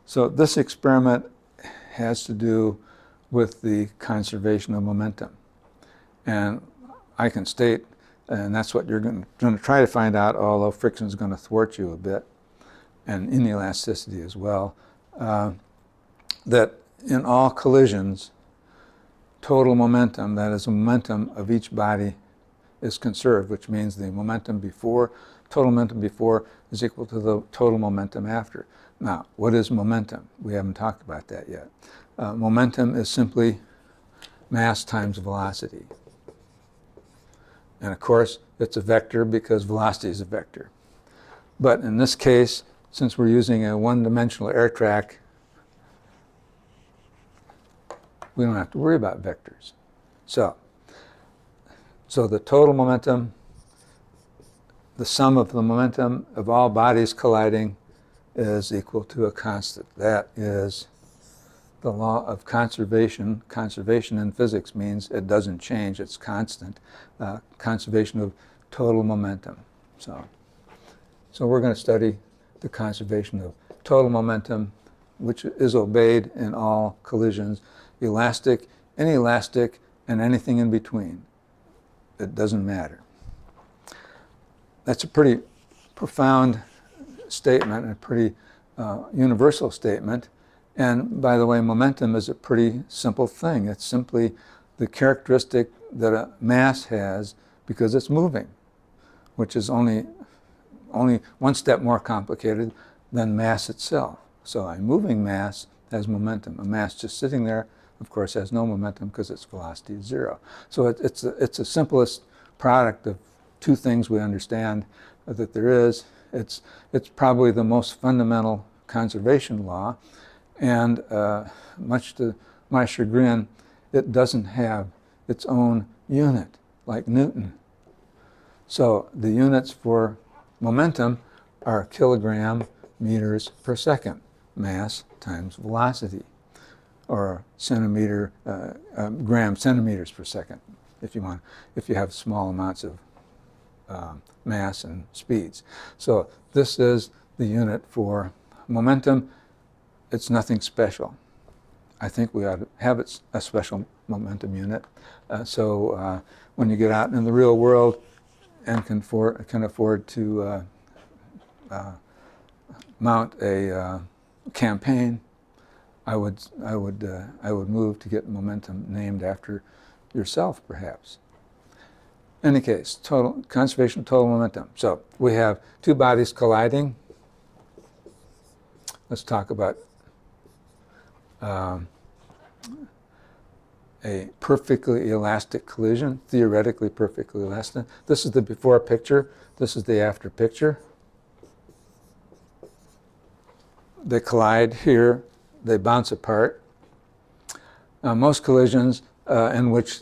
So this experiment has to do with the conservation of momentum. And I can state, and that's what you're going to try to find out, although friction is going to thwart you a bit, and inelasticity as well, that in all collisions, total momentum, that is the momentum of each body, is conserved, which means the total momentum before is equal to the total momentum after. Now, what is momentum? We haven't talked about that yet. Momentum is simply mass times velocity. And of course, it's a vector because velocity is a vector. But in this case, since we're using a one-dimensional air track, we don't have to worry about vectors. So the total momentum, the sum of the momentum of all bodies colliding is equal to a constant. That is the law of conservation. Conservation in physics means it doesn't change, it's constant. Conservation of total momentum. So we're going to study the conservation of total momentum, which is obeyed in all collisions, elastic, inelastic, and anything in between. It doesn't matter. That's a pretty profound statement, a pretty universal statement. And by the way, momentum is a pretty simple thing. It's simply the characteristic that a mass has because it's moving, which is only one step more complicated than mass itself. So a moving mass has momentum. A mass just sitting there, of course, has no momentum because its velocity is zero. So it's the simplest product of two things we understand that there is. It's probably the most fundamental conservation law, and much to my chagrin, it doesn't have its own unit, like Newton. So the units for momentum are kilogram meters per second, mass times velocity, or gram centimeters per second, if you have small amounts of mass and speeds. So this is the unit for momentum. It's nothing special. I think we ought to have a special momentum unit. So when you get out in the real world and can afford to mount a campaign, I would move to get momentum named after yourself, perhaps. In any case, conservation of total momentum. So we have two bodies colliding. Let's talk about a perfectly elastic collision, theoretically perfectly elastic. This is the before picture. This is the after picture. They collide here. They bounce apart. Most collisions in which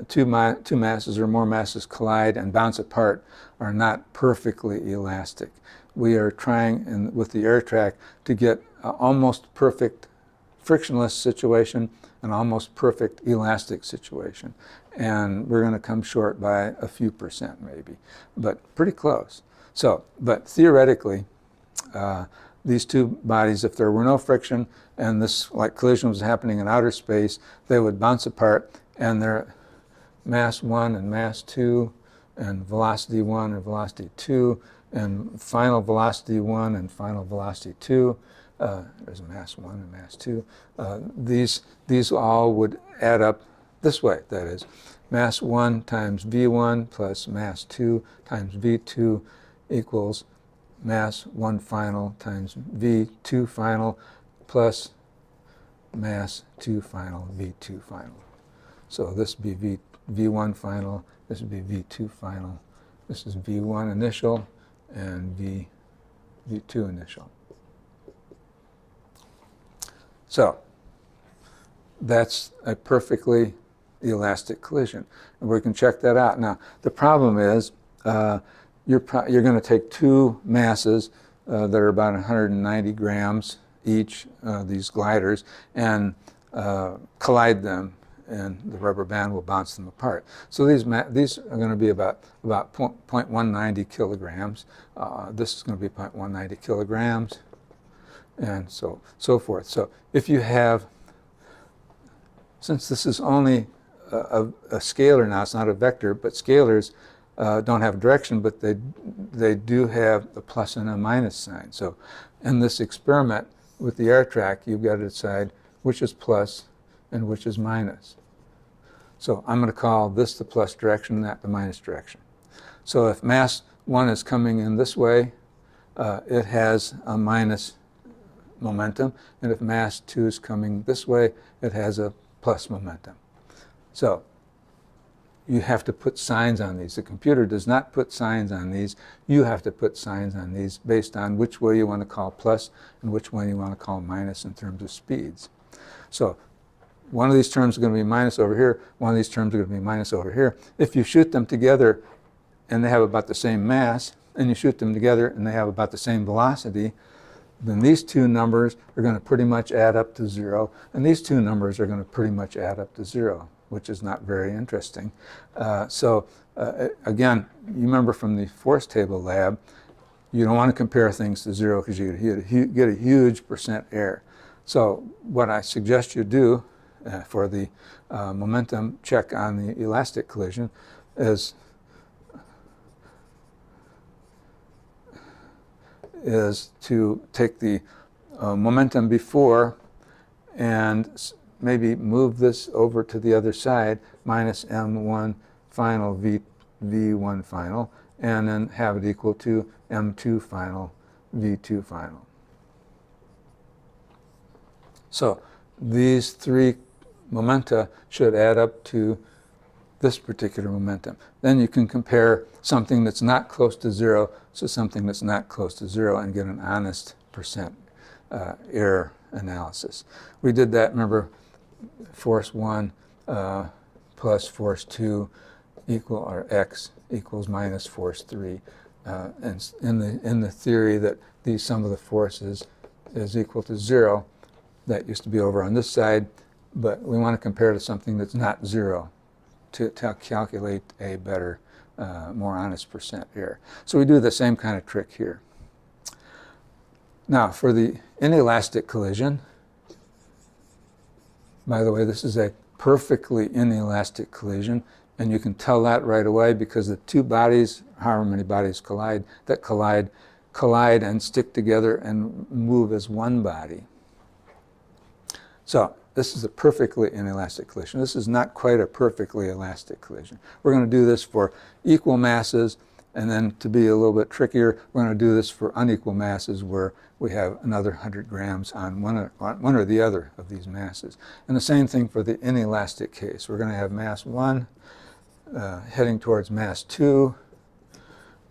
two masses or more masses collide and bounce apart are not perfectly elastic. We are trying with the air track to get an almost perfect frictionless situation, an almost perfect elastic situation. And we're going to come short by a few percent maybe, but pretty close. So, but theoretically, these two bodies, if there were no friction and this like collision was happening in outer space, they would bounce apart, and their mass 1 and mass 2 and velocity 1 and velocity 2 and final velocity 1 and final velocity 2, there's mass 1 and mass 2, these all would add up this way, that is, mass 1 times v1 plus mass 2 times v2 equals mass 1 final times v2 final plus mass 2 final v2 final. So this would be v1 final, this would be v2 final, this is v1 initial and v2 initial. So that's a perfectly elastic collision, and we can check that out. Now the problem is you're going to take two masses that are about 190 grams each, these gliders, and collide them, and the rubber band will bounce them apart. So these are going to be about 0.190 kilograms. This is going to be 0.190 kilograms, and so forth. So if you have, since this is only a scalar now, it's not a vector, but scalars don't have direction, but they do have a plus and a minus sign. So in this experiment with the air track, you've got to decide which is plus and which is minus. So I'm going to call this the plus direction, that the minus direction. So if mass 1 is coming in this way, it has a minus momentum, and if mass 2 is coming this way, it has a plus momentum. So you have to put signs on these. The computer does not put signs on these. You have to put signs on these based on which way you want to call plus and which one you want to call minus in terms of speeds. So one of these terms is going to be minus over here. One of these terms is going to be minus over here. If you shoot them together and they have about the same mass, and you shoot them together and they have about the same velocity, then these two numbers are going to pretty much add up to 0, and these two numbers are going to pretty much add up to 0, which is not very interesting. Again, you remember from the force table lab, you don't want to compare things to 0 because you get a huge percent error. So what I suggest you do for the momentum check on the elastic collision is to take the momentum before and maybe move this over to the other side, minus m1 final v1 final, and then have it equal to m2 final v2 final. So these three momenta should add up to this particular momentum. Then you can compare something that's not close to 0 to something that's not close to 0 and get an honest percent error analysis. We did that, remember, force 1 plus force 2 or x equals minus force 3. And in the theory that the sum of the forces is equal to 0, that used to be over on this side, but we want to compare to something that's not 0 to calculate a better, more honest percent error. So we do the same kind of trick here. Now, for the inelastic collision, by the way, this is a perfectly inelastic collision, and you can tell that right away because the two bodies, however many bodies collide and stick together and move as one body. So this is a perfectly inelastic collision. This is not quite a perfectly elastic collision. We're going to do this for equal masses, and then to be a little bit trickier, we're going to do this for unequal masses where we have another 100 grams on one or the other of these masses. And the same thing for the inelastic case. We're going to have mass 1 heading towards mass 2,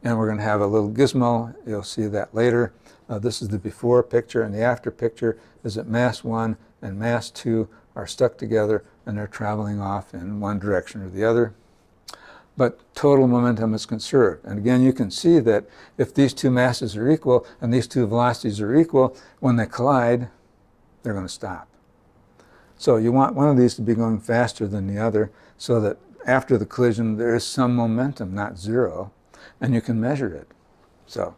and we're going to have a little gizmo. You'll see that later. This is the before picture, and the after picture is that mass 1 and mass 2 are stuck together and they're traveling off in one direction or the other. But total momentum is conserved. And again, you can see that if these two masses are equal and these two velocities are equal, when they collide, they're going to stop. So you want one of these to be going faster than the other so that after the collision there is some momentum, not 0, and you can measure it. So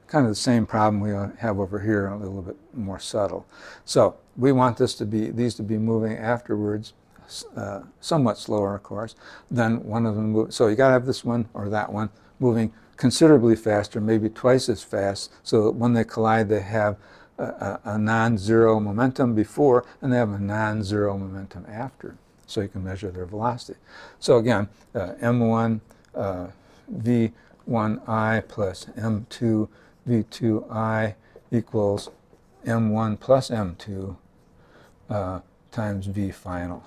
kind of the same problem we have over here, a little bit more subtle. So we want these to be moving afterwards, somewhat slower, of course, than one of them. So you got to have this one or that one moving considerably faster, maybe twice as fast, so that when they collide, they have a non-zero momentum before, and they have a non-zero momentum after. So you can measure their velocity. So again, m1 v1I plus m2 v2I equals m1 plus m2 times v final.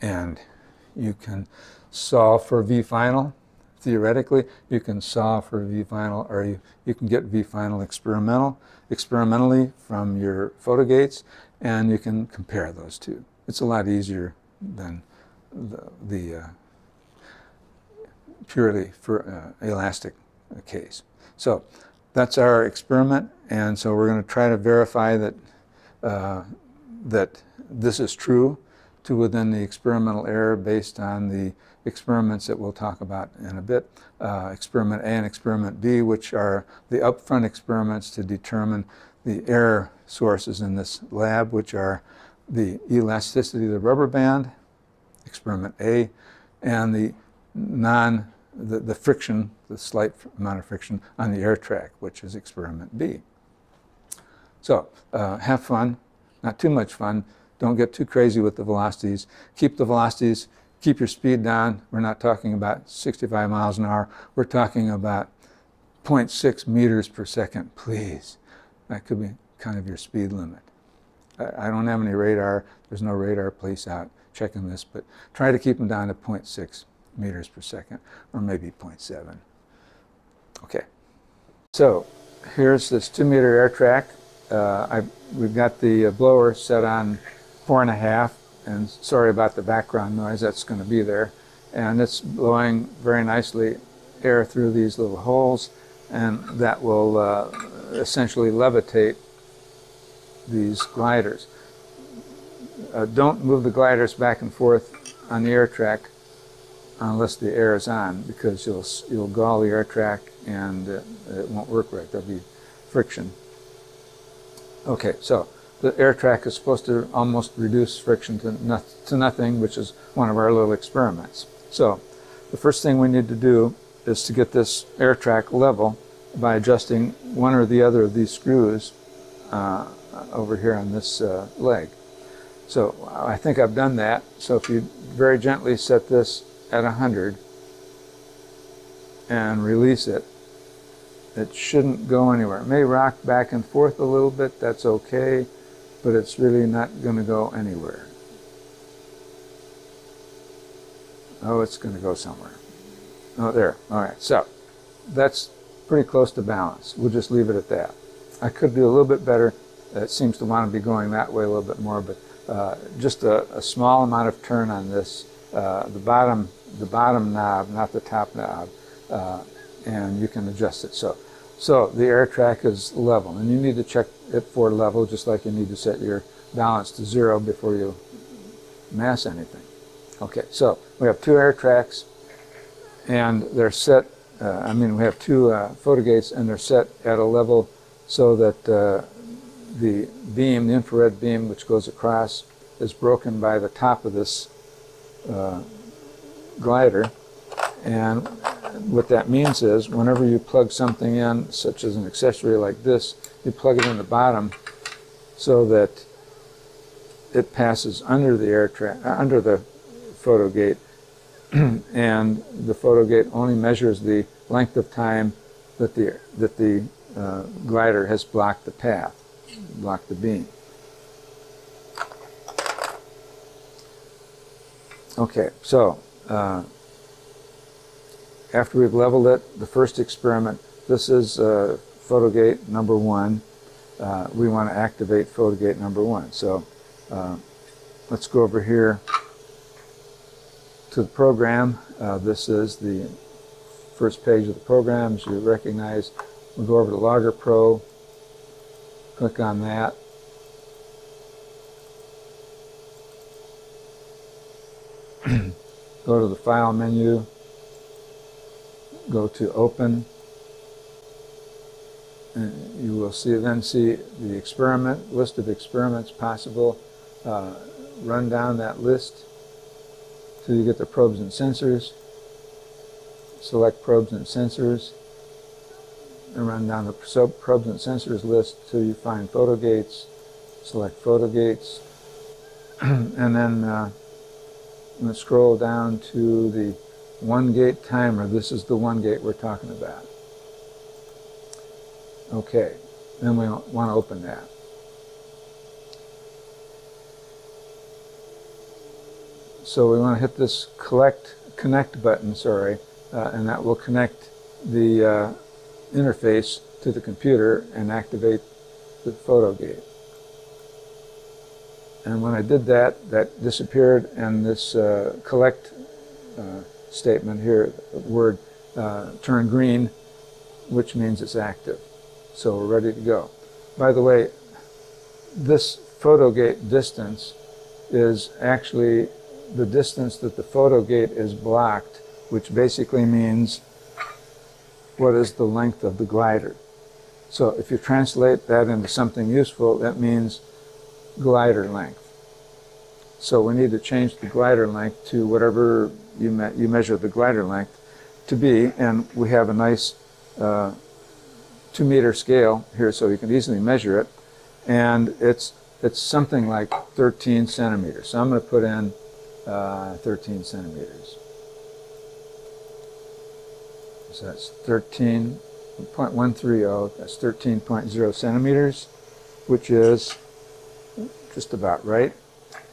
And you can solve for v final. Theoretically, you can solve for v final, or you can get v final experimentally from your photo gates, and you can compare those two. It's a lot easier than the purely for elastic case. So that's our experiment, and so we're going to try to verify that that this is true to within the experimental error based on the experiments that we'll talk about in a bit, experiment A and experiment B, which are the upfront experiments to determine the error sources in this lab, which are the elasticity of the rubber band, experiment A, and the friction, the slight amount of friction on the air track, which is experiment B. So have fun, not too much fun. Don't get too crazy with the velocities. Keep the velocities, keep your speed down. We're not talking about 65 miles an hour. We're talking about 0.6 meters per second, please. That could be kind of your speed limit. I don't have any radar. There's no radar police out checking this, but try to keep them down to 0.6 meters per second, or maybe 0.7. Okay. So here's this 2-meter air track. We've got the blower set on 4.5, and sorry about the background noise, that's going to be there. And it's blowing very nicely air through these little holes, and that will essentially levitate these gliders. Don't move the gliders back and forth on the air track unless the air is on, because you'll gall the air track and it won't work right. There'll be friction. Okay, so the air track is supposed to almost reduce friction to nothing, which is one of our little experiments. So the first thing we need to do is to get this air track level by adjusting one or the other of these screws over here on this leg. So I think I've done that. So if you very gently set this at 100 and release it, it shouldn't go anywhere. It may rock back and forth a little bit, that's okay, but it's really not going to go anywhere. Oh, it's going to go somewhere. Oh, there. All right, so that's pretty close to balance. We'll just leave it at that. I could do a little bit better. It seems to want to be going that way a little bit more, but just a small amount of turn on this, the bottom knob, not the top knob, and you can adjust it. So the air track is level, and you need to check it for level, just like you need to set your balance to 0 before you mass anything. Okay, so we have 2 air tracks, and they're set. We have 2 photo gates, and they're set at a level so that the beam, the infrared beam, which goes across, is broken by the top of this glider. And what that means is whenever you plug something in, such as an accessory like this, you plug it in the bottom so that it passes under the air track, under the photo gate, and the photo gate only measures the length of time that the glider has blocked the path, blocked the beam. Okay, so after we've leveled it, the first experiment, this is photo gate number 1. We want to activate photo gate number 1. So let's go over here to the program. This is the first page of the program, as you recognize. We'll go over to Logger Pro, click on that. Go to the File menu, go to Open, and you will then see the experiment, list of experiments possible. Run down that list till you get the probes and sensors. Select probes and sensors, and run down the probes and sensors list till you find photo gates. Select photo gates, and then I'm going to scroll down to the 1-gate timer. This is the 1 gate we're talking about. Okay, then we want to open that. So we want to hit this connect button, and that will connect the interface to the computer and activate the photo gate. And when I did that, that disappeared, and this collect statement here, word turned green, which means it's active. So we're ready to go. By the way, this photo gate distance is actually the distance that the photo gate is blocked, which basically means what is the length of the glider. So if you translate that into something useful, that means glider length. So we need to change the glider length to whatever you measure the glider length to be, and we have a nice 2-meter scale here, so you can easily measure it, and it's something like 13 centimeters. So I'm going to put in 13 centimeters. So that's 13.130. That's 13.0 centimeters, which is just about right.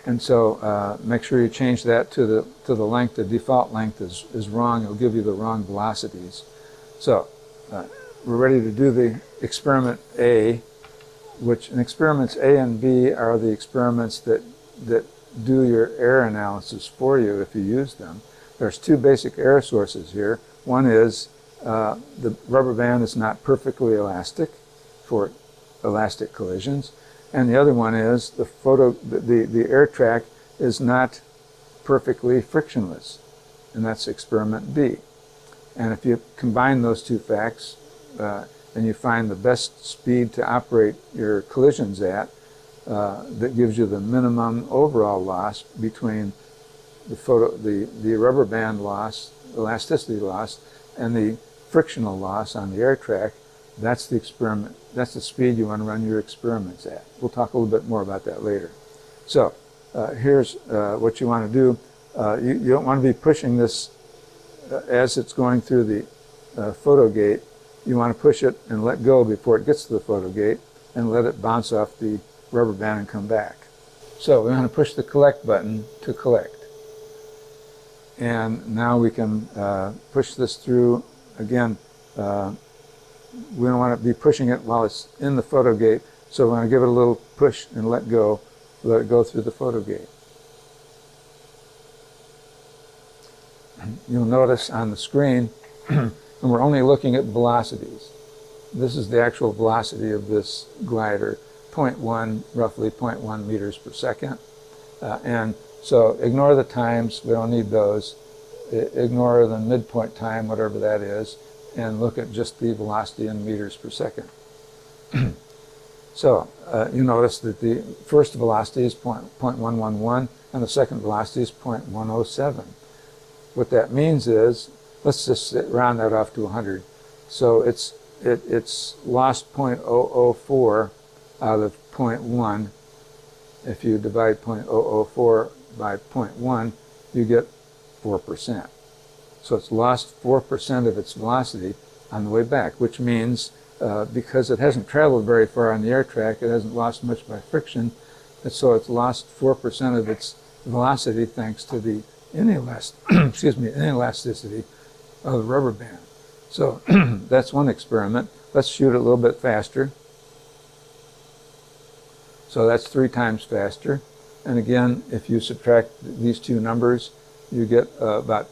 And so make sure you change that to the length. The default length is wrong. It'll give you the wrong velocities. So we're ready to do the experiment A, which in experiments A and B are the experiments that do your error analysis for you if you use them. There's 2 basic error sources here. One is the rubber band is not perfectly elastic for elastic collisions. And the other one is the air track is not perfectly frictionless, and that's experiment B. And if you combine those 2 facts, and you find the best speed to operate your collisions at, that gives you the minimum overall loss between the rubber band loss, elasticity loss, and the frictional loss on the air track. That's the experiment. That's the speed you want to run your experiments at. We'll talk a little bit more about that later. So here's what you want to do. You don't want to be pushing this as it's going through the photo gate. You want to push it and let go before it gets to the photo gate, and let it bounce off the rubber band and come back. So we want to push the collect button to collect. And now we can push this through. Again, we don't want to be pushing it while it's in the photo gate, so we want to give it a little push and let it go through the photo gate. You'll notice on the screen, and we're only looking at velocities. This is the actual velocity of this glider, roughly 0.1 meters per second. And so ignore the times, we don't need those. Ignore the midpoint time, whatever that is, and look at just the velocity in meters per second. So you notice that the first velocity is 0.111 and the second velocity is 0.107. What that means is, let's just round that off to 100. So it's lost 0.004 out of 0.1. If you divide 0.004 by 0.1, you get 4%. So it's lost 4% of its velocity on the way back, which means because it hasn't traveled very far on the air track, it hasn't lost much by friction, and so it's lost 4% of its velocity thanks to the inelasticity of the rubber band. So that's one experiment. Let's shoot it a little bit faster. So that's 3 times faster. And again, if you subtract these 2 numbers, you get about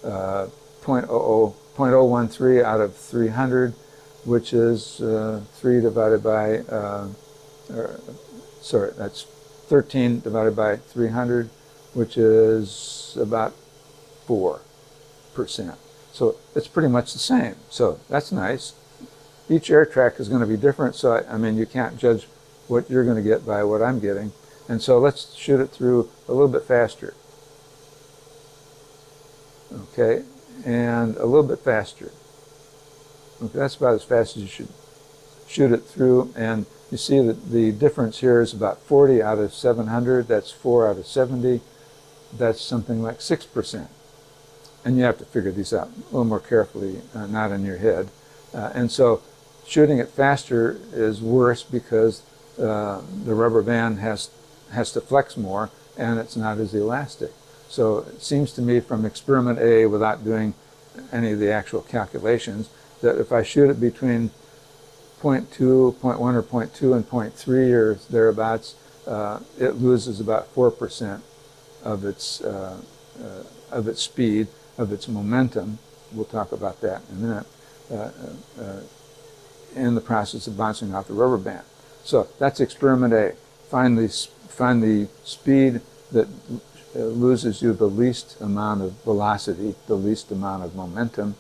0.013 out of 300, which is 3 divided by, that's 13 divided by 300, which is about 4%. So it's pretty much the same. So that's nice. Each air track is going to be different, so I mean, you can't judge what you're going to get by what I'm getting. And so let's shoot it through a little bit faster. Okay, and a little bit faster. Okay, that's about as fast as you should shoot it through. And you see that the difference here is about 40 out of 700. That's 4 out of 70. That's something like 6%. And you have to figure these out a little more carefully, not in your head. And so shooting it faster is worse because the rubber band has to flex more, and it's not as elastic. So it seems to me from experiment A, without doing any of the actual calculations, that if I shoot it between 0.2, 0.1 or 0.2 and 0.3 or thereabouts, it loses about 4% of its speed, of its momentum. We'll talk about that in a minute, in the process of bouncing off the rubber band. So that's experiment A. Find the speed that loses you the least amount of velocity, the least amount of momentum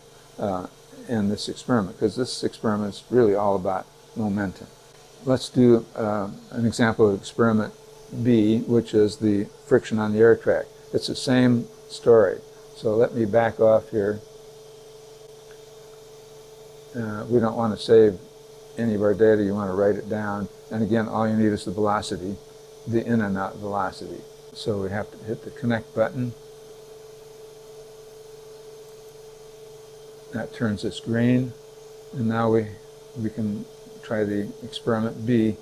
in this experiment, because this experiment is really all about momentum. Let's do an example of experiment B, which is the friction on the air track. It's the same story. So let me back off here. We don't want to save any of our data. You want to write it down. And again, all you need is the velocity, the in and out velocity. So we have to hit the connect button. That turns this green. And now we can try the experiment B.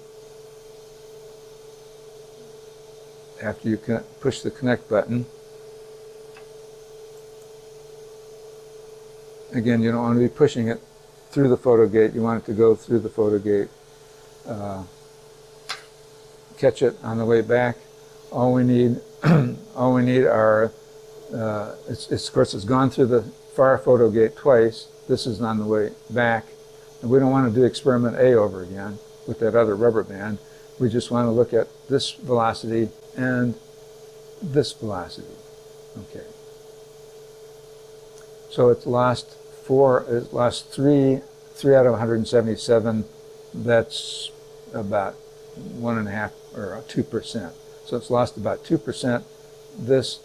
After you push the connect button. Again, you don't want to be pushing it through the photo gate. You want it to go through the photo gate. Catch it on the way back. All we need are, of course, it's gone through the far photo gate twice. This is on the way back. And we don't want to do experiment A over again with that other rubber band. We just want to look at this velocity and this velocity. Okay. So it's lost three out of 177. That's about 1.5 or 2%. So it's lost about 2%. This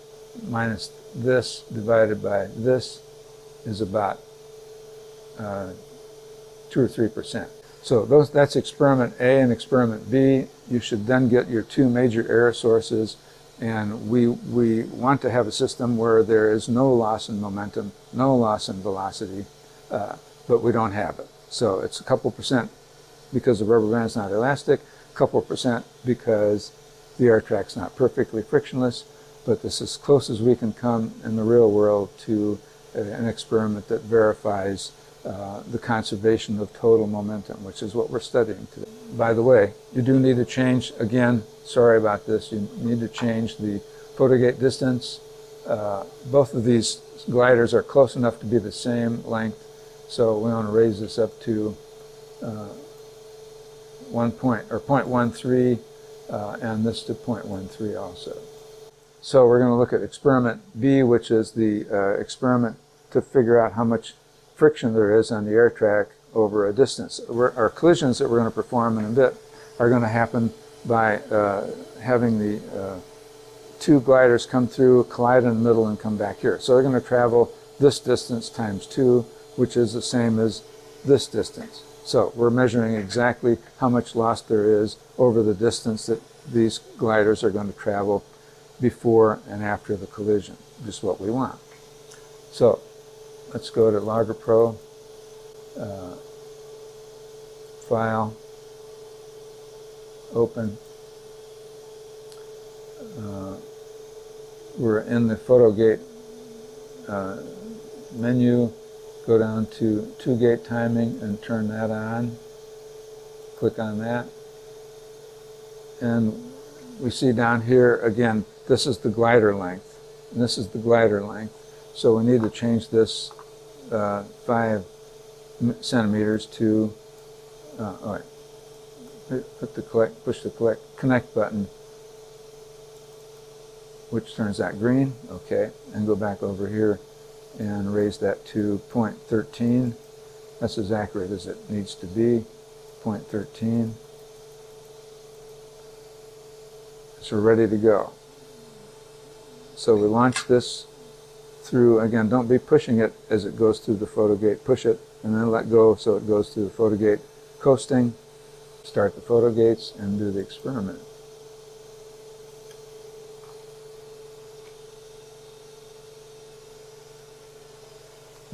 minus this divided by this is about 2 or 3%. So that's experiment A and experiment B. You should then get your two major error sources, and we want to have a system where there is no loss in momentum, no loss in velocity, but we don't have it. So it's a couple percent because the rubber band is not elastic, a couple percent because the air track's not perfectly frictionless, but this is as close as we can come in the real world to an experiment that verifies the conservation of total momentum, which is what we're studying today. By the way, you do need to change, again, sorry about this, you need to change the photo gate distance. Both of these gliders are close enough to be the same length, so we want to raise this up to 0.13 and this to 0.13 also. So we're going to look at experiment B, which is the experiment to figure out how much friction there is on the air track over a distance. Our collisions that we're going to perform in a bit are going to happen by having the two gliders come through, collide in the middle, and come back here. So they're going to travel this distance times 2, which is the same as this distance. So we're measuring exactly how much loss there is over the distance that these gliders are going to travel before and after the collision, just what we want. So let's go to Logger Pro, File, Open. We're in the photo gate menu. Go down to 2-gate timing and turn that on. Click on that. And we see down here, again, this is the glider length. And this is the glider length. So we need to change this 5 centimeters to, all right, push the connect button, which turns that green, okay, and go back over here and raise that to 0.13. That's as accurate as it needs to be, 0.13. So we're ready to go. So we launch this through, again, don't be pushing it as it goes through the photo gate. Push it and then let go so it goes through the photo gate. Coasting, start the photo gates and do the experiment.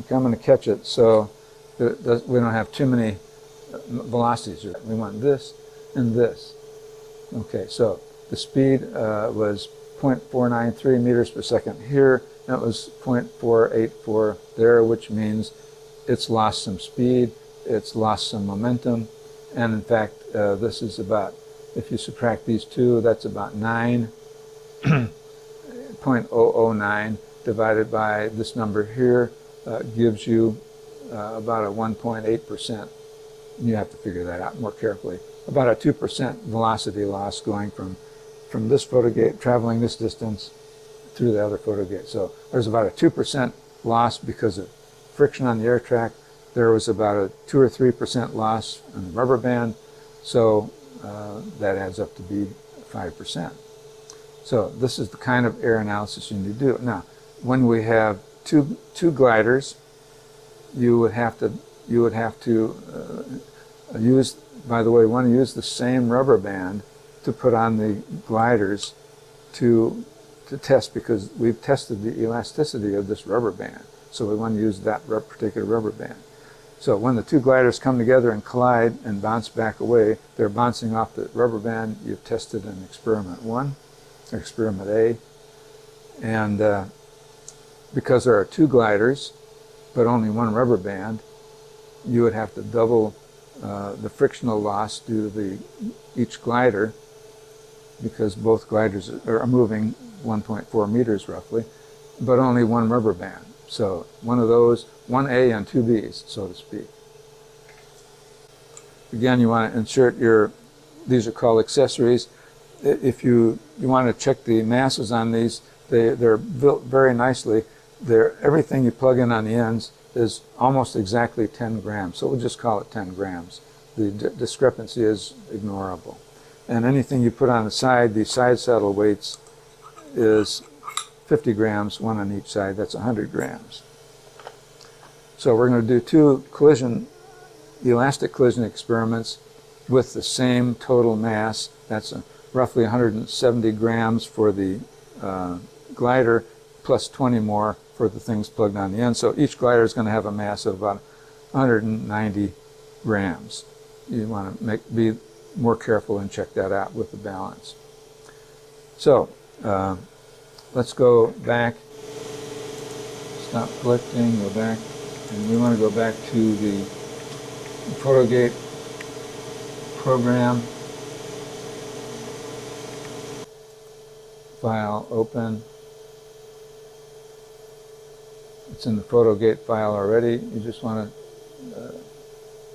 Okay, I'm going to catch it so that we don't have too many velocities. We want this and this. Okay, so the speed was 0.493 meters per second here. That was 0.484 there, which means it's lost some speed, it's lost some momentum, and in fact, this is about, if you subtract these two, that's about 0.009 divided by this number here gives you about a 1.8%. You have to figure that out more carefully. About a 2% velocity loss going from this photo gate, traveling this distance through the other photo gate. So there's about a 2% loss because of friction on the air track. there was about a 2 or 3% loss in the rubber band, so that adds up to be 5%. So this is the kind of error analysis you need to do. Now, when we have two gliders, you would have to use, by the way, you want to use the same rubber band to put on the gliders to test, because we've tested the elasticity of this rubber band. So we want to use that particular rubber band. So when the two gliders come together and collide and bounce back away, they're bouncing off the rubber band you've tested in experiment 1, or experiment A. And because there are two gliders, but only one rubber band, you would have to double the frictional loss due to each glider, because both gliders are moving 1.4 meters roughly, but only one rubber band. So one of those, one A and two Bs, so to speak. Again, you want to insert these are called accessories. If you want to check the masses on these, they're built very nicely. Everything you plug in on the ends is almost exactly 10 grams, so we'll just call it 10 grams. The discrepancy is ignorable. And anything you put on the side, the side saddle weights is 50 grams, one on each side. That's 100 grams. So we're going to do two elastic collision experiments with the same total mass. That's roughly 170 grams for the glider, plus 20 more for the things plugged on the end. So each glider is going to have a mass of about 190 grams. You want to be more careful and check that out with the balance. So let's go back, stop collecting, go back, and we want to go back to the PhotoGate program, file, open. It's in the PhotoGate file already. You just want to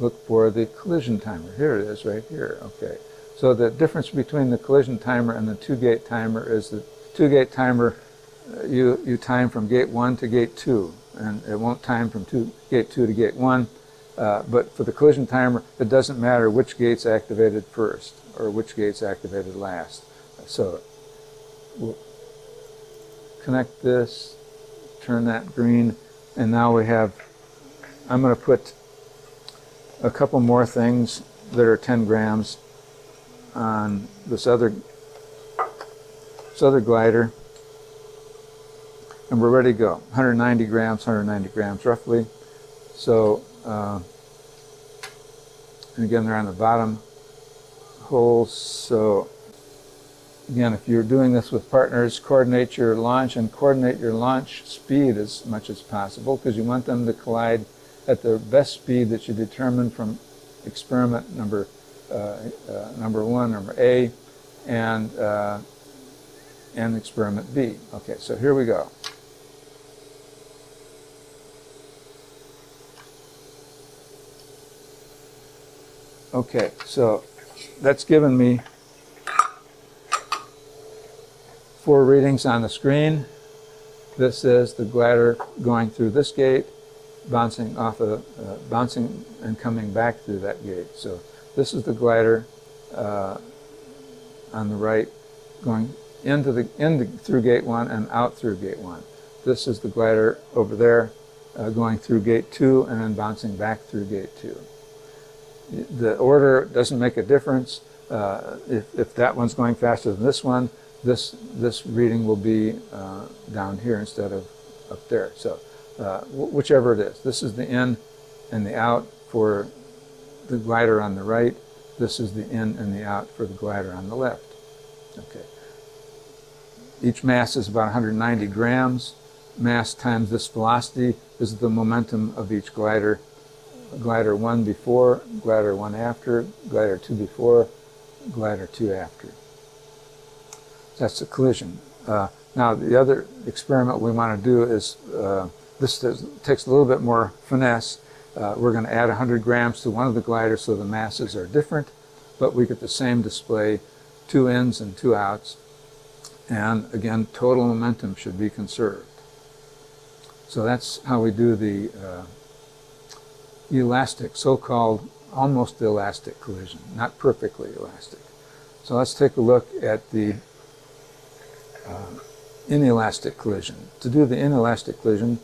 look for the collision timer. Here it is, right here. Okay. So the difference between the collision timer and the two-gate timer is the two-gate timer, you time from gate 1 to gate 2, and it won't time from gate 2 to gate 1. But for the collision timer, it doesn't matter which gate's activated first or which gate's activated last. So we'll connect this, turn that green, and now we have, I'm going to put a couple more things that are 10 grams on this other glider, and we're ready to go. 190 grams roughly. So, and again, they're on the bottom holes. So again, if you're doing this with partners, coordinate your launch and coordinate your launch speed as much as possible, because you want them to collide at the best speed that you determine from experiment number 1, number A, and experiment B. Okay, so here we go. Okay, so that's given me 4 readings on the screen. This is the glider going through this gate, bouncing and coming back through that gate. So this is the glider on the right going through gate 1 and out through gate 1. This is the glider over there going through gate 2 and then bouncing back through gate 2. The order doesn't make a difference. If that one's going faster than this one, this reading will be down here instead of up there. So whichever it is. This is the in and the out for the glider on the right. This is the in and the out for the glider on the left. Okay. Each mass is about 190 grams. Mass times this velocity is the momentum of each glider. Glider 1 before, glider 1 after, glider 2 before, glider 2 after. That's the collision. Now the other experiment we want to do is, this takes a little bit more finesse. We're going to add 100 grams to one of the gliders so the masses are different, but we get the same display, 2 ins and 2 outs. And again, total momentum should be conserved. So that's how we do the elastic, so-called almost elastic collision, not perfectly elastic. So let's take a look at the inelastic collision. To do the inelastic collision,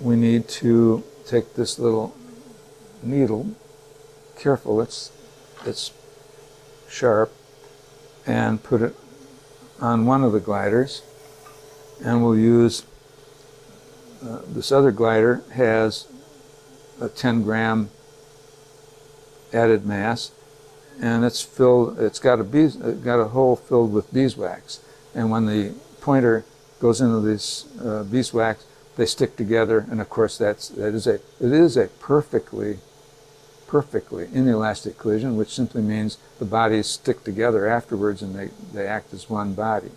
we need to take this little needle, careful, it's sharp, and put it on one of the gliders, and we'll use this other glider has a 10-gram added mass, and it's got a hole filled with beeswax, and when the pointer goes into this beeswax, they stick together, and of course it is a perfectly inelastic collision, which simply means the bodies stick together afterwards and they act as one body.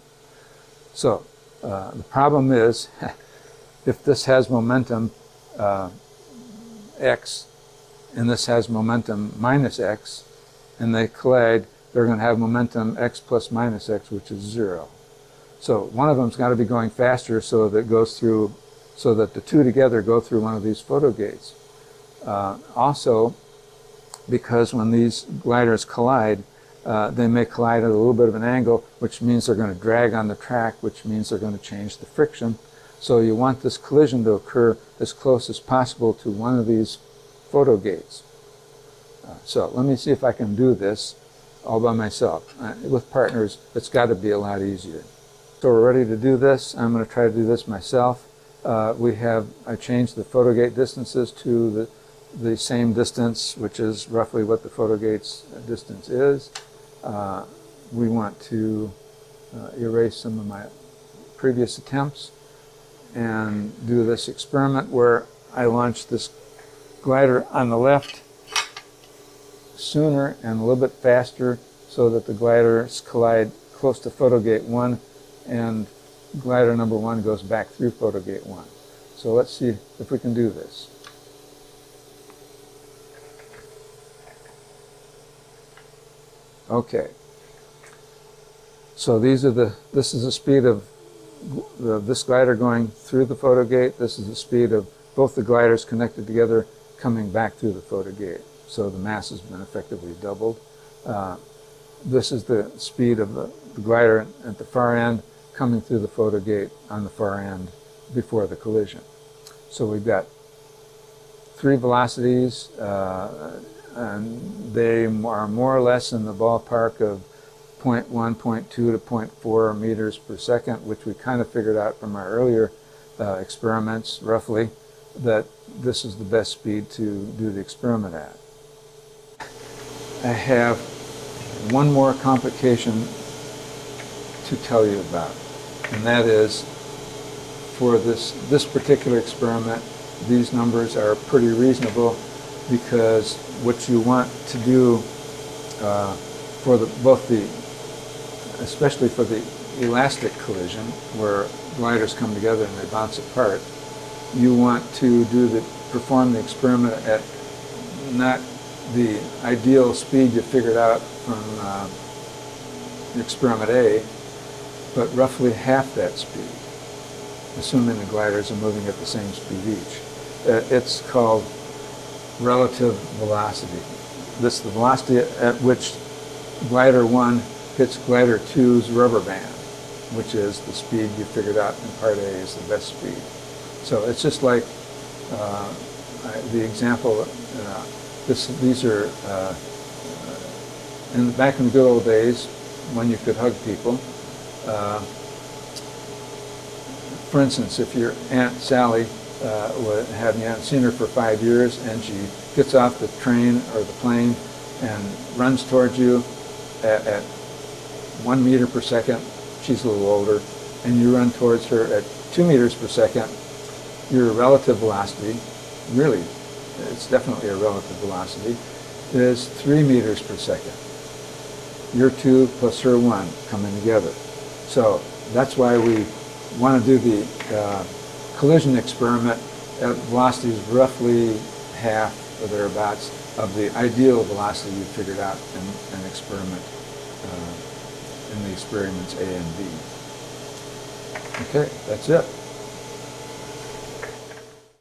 So the problem is, if this has momentum x and this has momentum minus x, and they collide, they're going to have momentum x plus minus x, which is 0. So one of them's got to be going faster so that the two together go through one of these photo gates. Also, because when these gliders collide, they may collide at a little bit of an angle, which means they're going to drag on the track, which means they're going to change the friction. So you want this collision to occur as close as possible to one of these photo gates. So let me see if I can do this all by myself. With partners, it's got to be a lot easier. So we're ready to do this. I'm going to try to do this myself. I changed the photo gate distances to the same distance, which is roughly what the photo gate's distance is. We want to erase some of my previous attempts and do this experiment where I launch this glider on the left sooner and a little bit faster so that the gliders collide close to photo gate 1 and glider number 1 goes back through photo gate 1. So let's see if we can do this. Okay. So this is the speed of this glider going through the photo gate. This is the speed of both the gliders connected together coming back through the photo gate. So the mass has been effectively doubled. This is the speed of the glider at the far end coming through the photo gate on the far end before the collision. So we've got 3 velocities, and they are more or less in the ballpark of 0.1, 0.2 to 0.4 meters per second, which we kind of figured out from our earlier experiments, roughly, that this is the best speed to do the experiment at. I have one more complication to tell you about, and that is for this particular experiment, these numbers are pretty reasonable, because what you want to do especially for the elastic collision, where gliders come together and they bounce apart, you want to perform the experiment at not the ideal speed you figured out from experiment A, but roughly half that speed, assuming the gliders are moving at the same speed each. It's called relative velocity. This is the velocity at which glider 1 hits glider 2's rubber band, which is the speed you figured out in part A is the best speed. So it's just like the example, these are, back in the good old days when you could hug people. For instance, if your Aunt Sally you hadn't seen her for 5 years, and she gets off the train or the plane and runs towards you at 1 meter per second, she's a little older, and you run towards her at 2 meters per second, your relative velocity, really, it's definitely a relative velocity, is 3 meters per second. Your 2 plus her 1 coming together. So that's why we want to do the collision experiment at velocities roughly half or thereabouts of the ideal velocity you figured out in the experiments A and B. Okay, that's it.